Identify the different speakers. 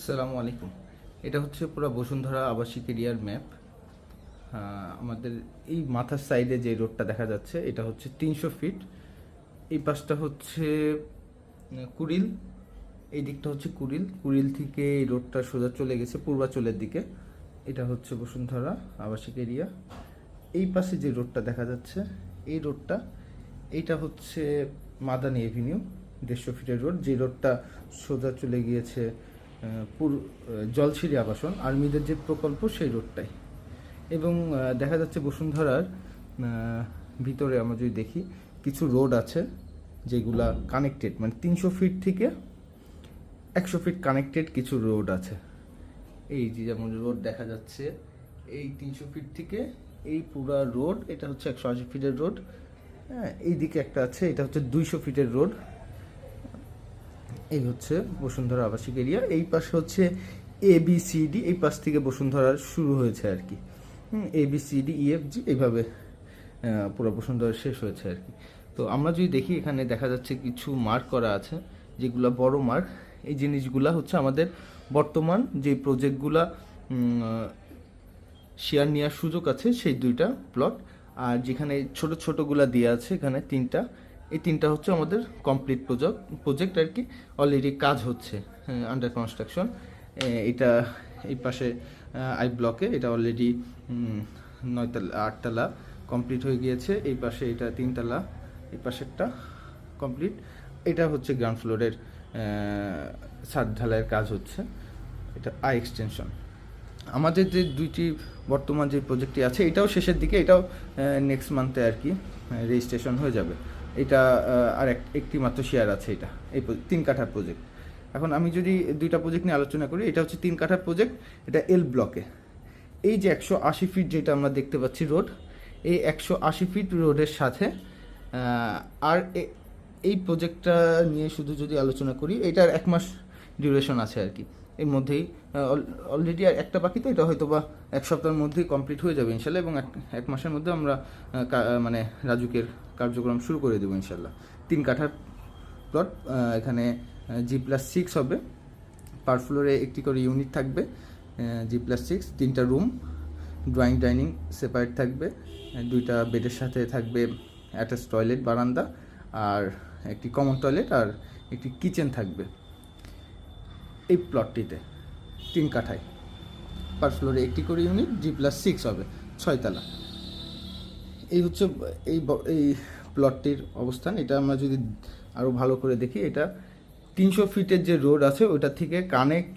Speaker 1: আসসালামু আলাইকুম। এটা হচ্ছে পুরো বসুন্ধরা আবাসিক এরিয়ার ম্যাপ। আমাদের এই মাথার সাইডে যে রোডটা দেখা যাচ্ছে এটা হচ্ছে 300 ফিট। এই পাশটা হচ্ছে কুড়িল, এই দিকটা হচ্ছে কুড়িল। কুড়িল থেকে এই রোডটা সোজা চলে গেছে পূর্বাচলের দিকে। এটা হচ্ছে বসুন্ধরা আবাসিক এরিয়া। এই পাশে যে রোডটা দেখা যাচ্ছে এই রোডটা, এইটা হচ্ছে মাদানী এভিনিউ, 150 ফিটের রোড। যে রোডটা সোজা চলে গিয়েছে জলছিরি আবাসন আর্মিদের যে প্রকল্প সেই রোডটাই। এবং দেখা যাচ্ছে বসুন্ধরার ভিতরে আমরা যদি দেখি কিছু রোড আছে যেগুলা কানেক্টেড, মানে 300 ফিট থেকে 100 ফিট কানেক্টেড কিছু রোড আছে। এই যে যেমন রোড দেখা যাচ্ছে এই 300 ফিট থেকে এই পুরা রোড, এটা হচ্ছে 180 ফিটের রোড। হ্যাঁ, এই দিকে একটা আছে, এটা হচ্ছে 200 ফিটের রোড। এই হচ্ছে বসুন্ধরা আবাসিক এরিয়া। এই পাশে হচ্ছে ABCD, এই পাশ থেকে বসুন্ধরা শুরু হয়েছে আর কি। ABCDEFG এইভাবে পুরো বসুন্ধরা শেষ হয়েছে আর কি। তো আমরা যদি দেখি এখানে দেখা যাচ্ছে কিছু মার্ক করা আছে, যেগুলো বড় মার্ক। এই জিনিসগুলা হচ্ছে আমাদের বর্তমান যে প্রজেক্টগুলা শেয়ার নেওয়ার সুযোগ আছে সেই দুইটা প্লট। আর যেখানে ছোট ছোটগুলা দেওয়া আছে এখানে তিনটা, এই তিনটা হচ্ছে আমাদের কমপ্লিট প্রজেক্ট আর কি। অলরেডি কাজ হচ্ছে, আন্ডার কনস্ট্রাকশন। এটা এই পাশে আই ব্লকে এটা অলরেডি 9তলা 8তলা কমপ্লিট হয়ে গিয়েছে। এই পাশে এটা 3তলা, এই পাশেরটা কমপ্লিট। এটা হচ্ছে গ্রাউন্ড ফ্লোরের ছাদ ঢালাইয়ের কাজ হচ্ছে। এটা আই এক্সটেনশন। আমাদের যে দুইটি বর্তমান যে প্রজেক্টটি আছে এটাও শেষের দিকে, এটাও নেক্সট মান্থে আর কি রেজিস্ট্রেশন হয়ে যাবে। এটা আর একটি মাত্র শেয়ার আছে, এটা এই 3 কাঠার প্রজেক্ট। এখন আমি যদি দুইটা প্রজেক্ট নিয়ে আলোচনা করি, এটা হচ্ছে 3 কাঠার প্রজেক্ট, এটা এল ব্লকে। এই যে 180 ফিট যেটা আমরা দেখতে পাচ্ছি রোড, এই 180 ফিট রোডের সাথে আর এই প্রজেক্টটা নিয়ে শুধু যদি আলোচনা করি, এটার 1 মাস ডিউরেশন আছে আর কি। এর মধ্যেই অলরেডি আর একটা বাকি, তো এটা হয়তো বা 1 সপ্তাহের মধ্যেই কমপ্লিট হয়ে যাবে ইনশাল্লাহ। এবং এক মাসের মধ্যে আমরা মানে রাজুকের কার্যক্রম শুরু করে দেবো ইনশাল্লাহ। 3 কাঠার প্লট, এখানে G+6 হবে। পার ফ্লোরে একটি করে ইউনিট থাকবে, G+6, 3টা রুম, ড্রয়িং ডাইনিং সেপারেট থাকবে, 2টা বেডের সাথে থাকবে অ্যাটাচ টয়লেট বারান্দা, আর একটি কমন টয়লেট আর একটি কিচেন থাকবে এই প্লটটিতে 3 কাঠায়। পার ফ্লোরে একটি করে ইউনিট, G+6 হবে, 6তলা। এই হচ্ছে এই প্লটটির অবস্থান। এটা আমরা যদি আরও ভালো করে দেখি, এটা 300 ফিটের যে রোড আছে ওটা থেকে কানেক্ট